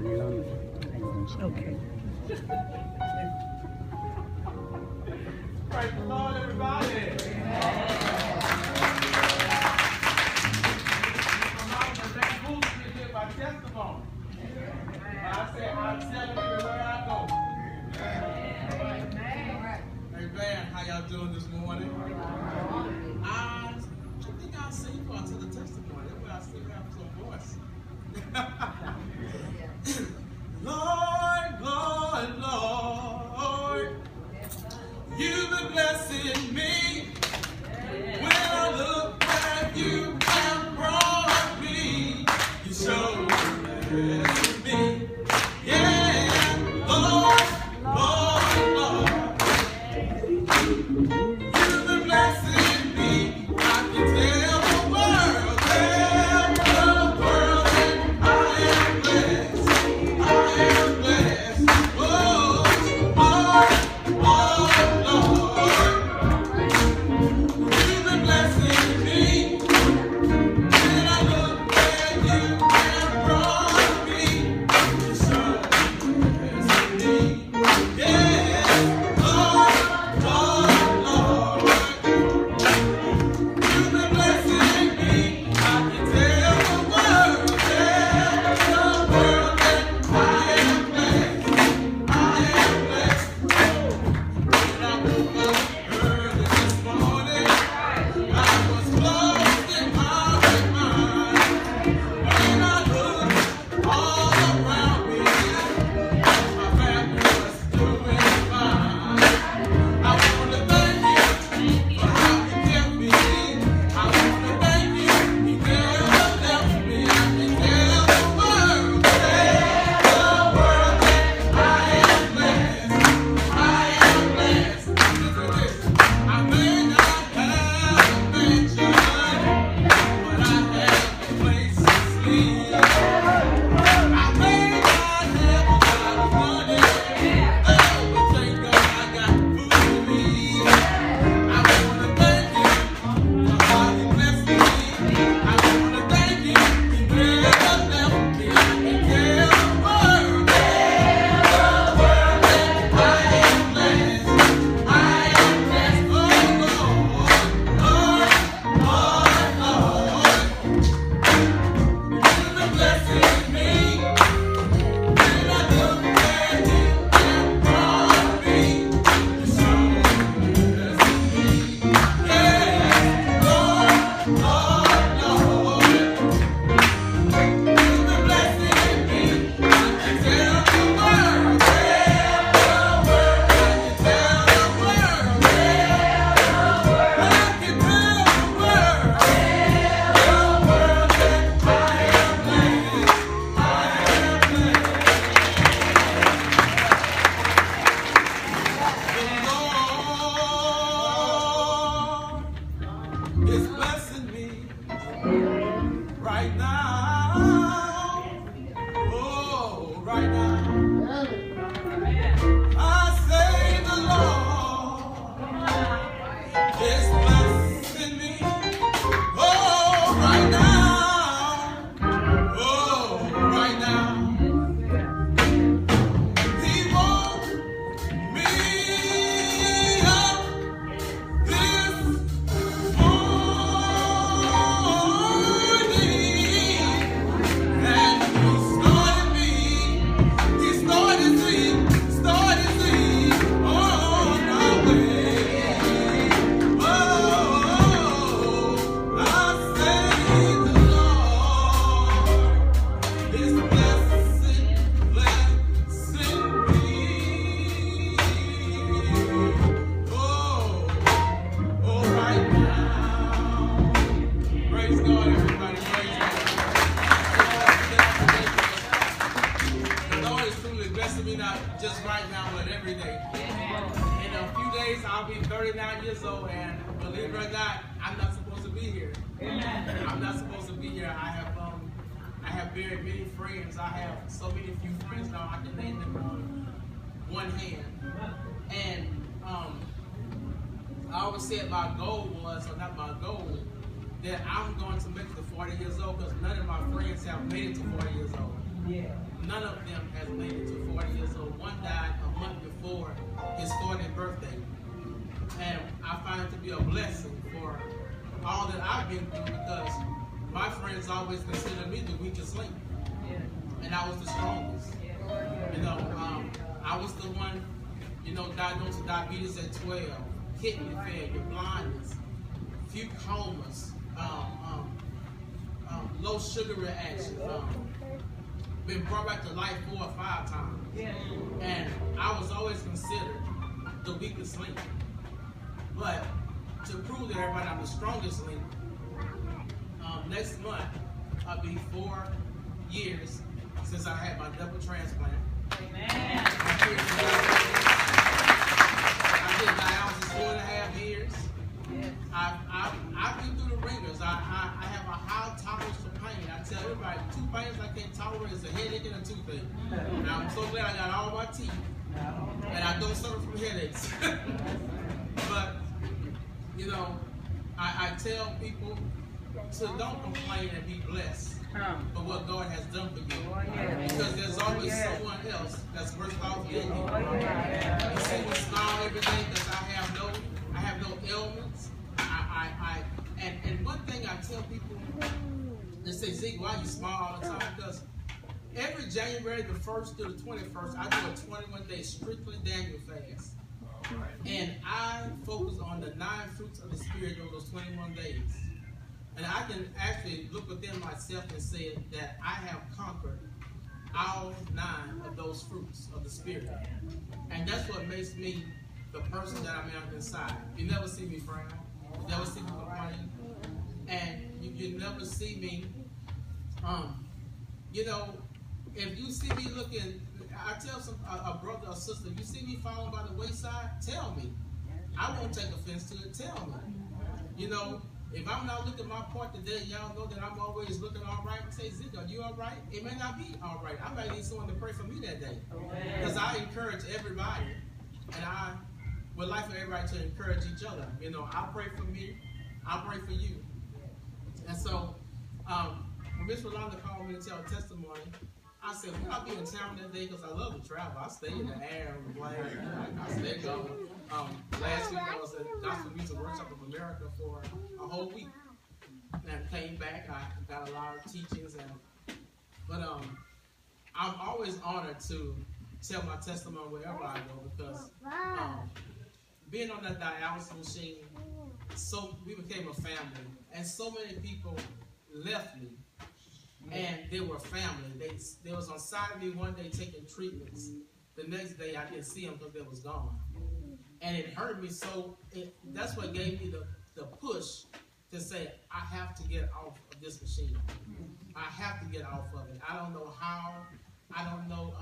Okay. Praise the Lord, everybody. My testimony. I said, I'm telling you everywhere I go. Amen. How y'all doing this morning? I think I'll sing for until the testimony. That way I still have some voice. Lord, Lord, Lord, you've been blessing me. When I look back, you have brought me. You showed me. Yeah, Lord, Lord, Lord, you've been blessing me. I can tell the world that I am blessed. I am blessed. Oh, Lord, Lord, Lord, you've been blessing me. When I look at you and brought me, you showed me. Yeah, Lord, Lord, Lord, you've been blessing me. I can tell the world that I am blessed. I am blessed. When I woke up early this morning, I was lost in my right mind. When I looked all around me, my family was doing fine. I want to thank you for how you kept me. I want to thank you, you never left me. I can tell the world that I am blessed. I am blessed. Listen to this. I may not have a mansion, but I have a place to sleep. I may not have a lot of money, but thank God I got food to eat. I want to thank you for how you blessed me. I want to thank you, you never left me. I can tell the world that I am blessed. I am blessed. Oh, Lord, Lord, Lord, you've been blessing me. When I look at you and brought me, you showed me. Yeah, Lord, Lord, Lord, you've been blessing me. I can tell the world, I can tell the world, I can tell the world that I am blessed. I am blessed. The Lord is blessing me right now. Oh, right now. I say the Lord is blessing me. Oh, right now. Oh, right now. He woke me up this morning. And he started me on my way. Oh, I say the Lord is blessing me. Oh, right now. Praise God, everybody. Praise God. The Lord is truly blessing me, not just right now, but every day. In a few days, I'll be 39 years old, and believe it or not, I'm not supposed to be here. I'm not supposed to be here. I have very many friends. I have so many few friends now, I can name them on one hand. And I always said my goal was, or not my goal, that I'm going to make it to 40 years old, because none of my friends have made it to 40 years old. Yeah. None of them And I find it to be a blessing for all that I've been through, because my friends always considered me the weakest link. And I was the strongest. You know, I was the one, you know, diagnosed with diabetes at 12, kidney failure, blindness, few comas, low sugar reaction, been brought back to life 4 or 5 times. And I was always considered the weakest link. But to prove to everybody I'm the strongest link, next month I'll be 4 years since I had my double transplant. Amen. I did dialysis 4.5 years. I've been through the ringers. I have a high tolerance for pain. I tell everybody, 2 pains I can't tolerate is a headache and a toothache. And I'm so glad I got all my teeth. And I don't suffer from headaches. But, you know, I tell people to don't complain and be blessed for what God has done for you. Because there's always someone else that's worse off than you. You see me smile every day because I have no ailments. And one thing I tell people, they say, Zeke, why you smile all the time? Because every January the 1st through the 21st, I do a 21-day strictly Daniel fast. And I focus on the 9 fruits of the Spirit over those 21 days. And I can actually look within myself and say that I have conquered all 9 of those fruits of the Spirit. And that's what makes me the person that I'm inside. You never see me frown. You never see me complain. And you never see me, you know, if you see me looking, I tell a brother or sister, you see me falling by the wayside, tell me. I won't take offense to it, tell me. You know, if I'm not looking my part today, y'all know that I'm always looking all right and say, Zeke, are you all right? It may not be all right. I might need someone to pray for me that day. Because I encourage everybody. And I would like for everybody to encourage each other. You know, I pray for me. I pray for you. And so, when Miss Rolanda called me to tell a testimony, I said, will I be in town that day? Because I love to travel. I stay in the air and the plane. I stay going. Last week I was at Gospel Music Workshop of America for a whole week. And came back. I got a lot of teachings. But I'm always honored to tell my testimony wherever I go, because being on that dialysis machine, so we became a family. And so many people left me. And they were family. They was on side of me one day taking treatments. The next day I didn't see them because they was gone. And it hurt me so. That's what gave me the push to say, I have to get off of this machine. I have to get off of it. I don't know how. I don't know.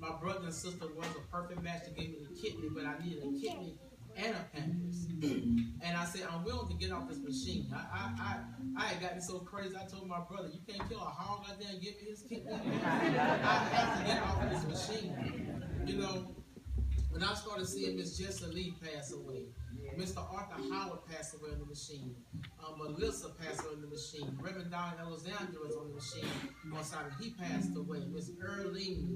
My brother and sister was a perfect match to give me the kidney, but I needed a kidney and a pancreas. And I said, I'm willing to get off this machine. I had gotten so crazy, I told my brother, you can't kill a hog out there and give me his kidney. I have to get off of this machine. You know, when I started seeing Miss Jessa Lee pass away, Mr. Arthur Howard passed away on the machine, Melissa passed away on the machine, Reverend Don Alexander was on the machine, he passed away, Miss Earlene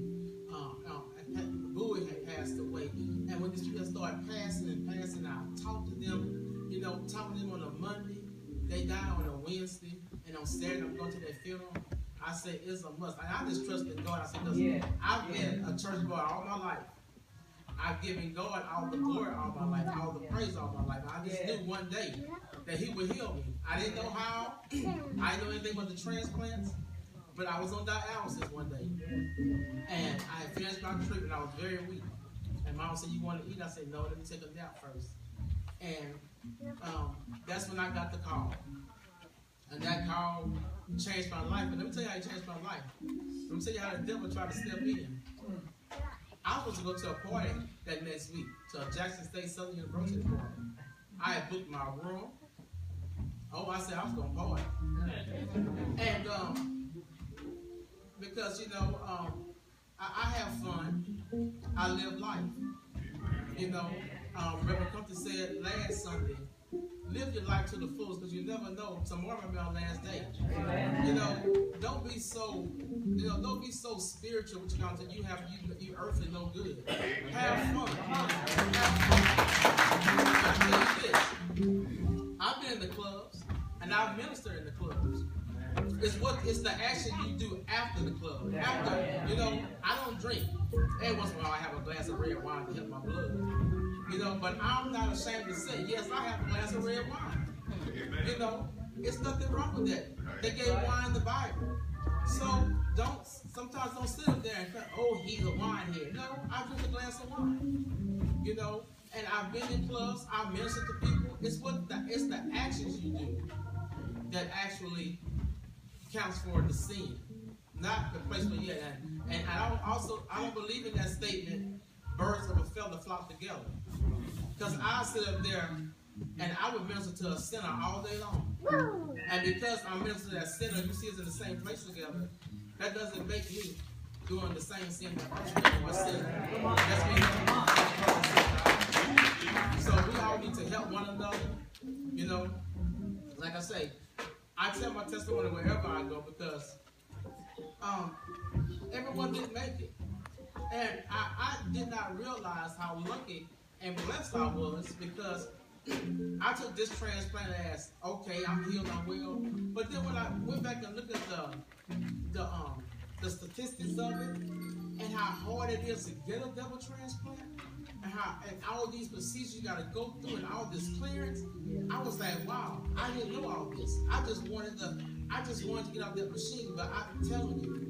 Bowie had passed away. And when these people started passing, I talked to them, you know, talking to them on a Monday, they died on a Wednesday, and on Saturday I'm going to their funeral. I said, it's a must. And I just trust in God. I said, because I've been a church boy all my life. I've given God all the glory all my life, all the praise all my life. I just knew one day that He would heal me. I didn't know how. I didn't know anything about the transplants. But I was on dialysis one day. And I had finished my treatment. I was very weak. And Mom said, you want to eat? I said, no, let me take a nap first. And that's when I got the call. And that call changed my life. But let me tell you how it changed my life. Let me tell you how the devil tried to step in. I was supposed to go to a party that next week, to a Jackson State Southern University party. I had booked my room. Oh, I said I was going to party. And because, you know, I have fun. I live life. You know, Reverend Compton said last Sunday, live your life to the fullest, because you never know. Tomorrow may be our last day. You know, don't be so spiritual with your content. You earthly no good. Have fun. I tell you this. I've been in the clubs and I've ministered in the clubs. It's the action you do after the club. After, you know, I don't drink. Every once in a while I have a glass of red wine to help my blood. You know, but I'm not ashamed to say, yes, I have a glass of red wine. You know, it's nothing wrong with that. They gave wine in the Bible. So sometimes don't sit up there and think, oh, he's a winehead. No, I drink a glass of wine. You know, and I've been in clubs, I minister to people. It's the actions you do that actually counts for the sin, not the place where you're at. And I don't believe in that statement, birds of a feather flock together. Because I sit up there and I would minister to a sinner all day long. And because I minister to that sinner, you see us in the same place together, that doesn't make me doing the same sin that person doing sin. So we all need to help one another. You know, like I say, I tell my testimony wherever I go because everyone didn't make it. And I did not realize how lucky and blessed I was because I took this transplant as, okay, I'm healed, I'm well. But then when I went back and looked at the statistics of it and how hard it is to get a double transplant and all these procedures you got to go through and all this clearance, I was like, wow, I didn't know all this. I just wanted to get out that machine, but I'm telling you,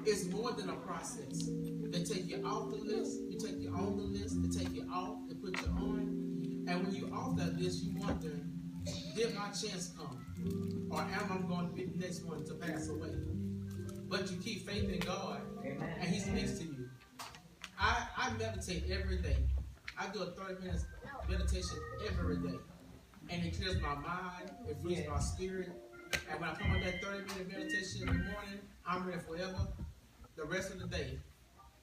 it's more than a process. They take you off the list, you take you on the list, they take you off, they put you on, and when you're off that list, you wonder, did my chance come? Or am I going to be the next one to pass away? But you keep faith in God, and He speaks to you. I meditate every day. I do a 30 minutes meditation every day. And it clears my mind, it frees my spirit. And when I come on that 30-minute meditation in the morning, I'm ready forever, the rest of the day,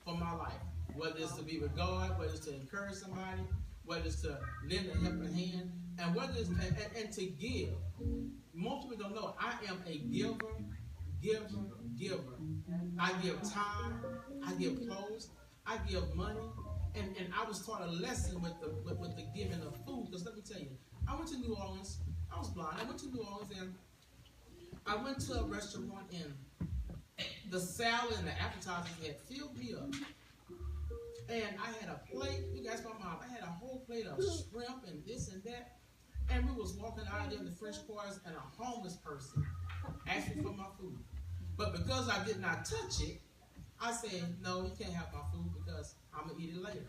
for my life. Whether it's to be with God, whether it's to encourage somebody, whether it's to lend a helping hand, and whether it's and to give. Most people don't know, I am a giver. I give time, I give clothes, I give money, and I was taught a lesson with the giving of food. Because let me tell you, I went to New Orleans. I was blind. I went to New Orleans and I went to a restaurant and the salad and the appetizers had filled me up. And I had a plate. You guys, my mom. I had a whole plate of shrimp and this and that. And we was walking out there in the French quarters, and a homeless person asked me for my food. But because I did not touch it, I said, no, you can't have my food because I'm going to eat it later.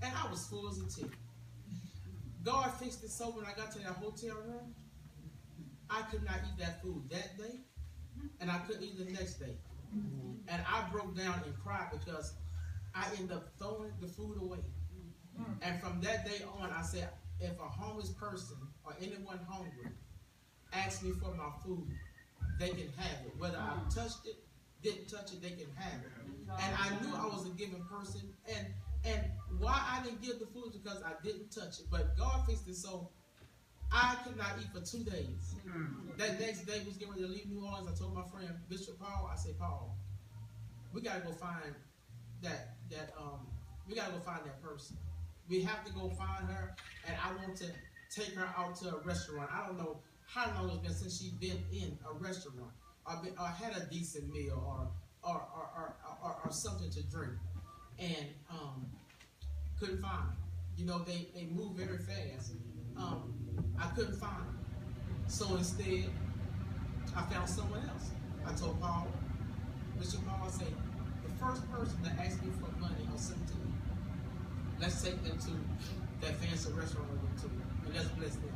And I was full as a tick. God fixed it so when I got to that hotel room, I could not eat that food that day, and I couldn't eat the next day. And I broke down and cried because I ended up throwing the food away. And from that day on, I said, if a homeless person or anyone hungry asks me for my food, they can have it. Whether I touched it, didn't touch it, they can have it. And I knew I was a giving person. And why I didn't give the food is because I didn't touch it. But God fixed it so I could not eat for 2 days. That next day was getting ready to leave New Orleans. I told my friend, Bishop Paul, I said, Paul, we got to go find we got to go find that person. We have to go find her, and I want to take her out to a restaurant. I don't know how long it's been since she's been in a restaurant or had a decent meal or something to drink, and couldn't find her. You know, they move very fast. I couldn't find her. So instead, I found someone else. I told Paul, Bishop Paul, I said, the first person that asked me for money or something, let's take them to that fancy restaurant we went to, and let's bless them.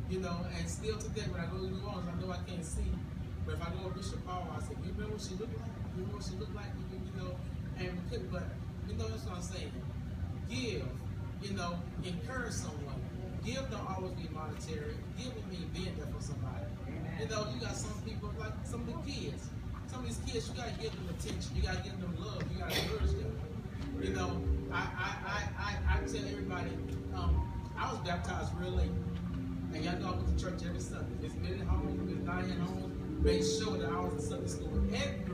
You know, and still today, when I go to New Orleans, I know I can't see, but if I go to Bishop Paul, I say, you remember what she looked like? You know what she looked like? You know, and we couldn't, but you know, that's what I'm saying. Give, you know, encourage someone. Give don't always be monetary. Give it mean being there for somebody. You know, you got some people, like some of the kids. Some of these kids, you gotta give them attention. You gotta give them love. You gotta encourage them. You know, I tell everybody, I was baptized real late. And y'all know I went to church every Sunday. It's men at home, it's Diane home. Made sure that I was in Sunday school every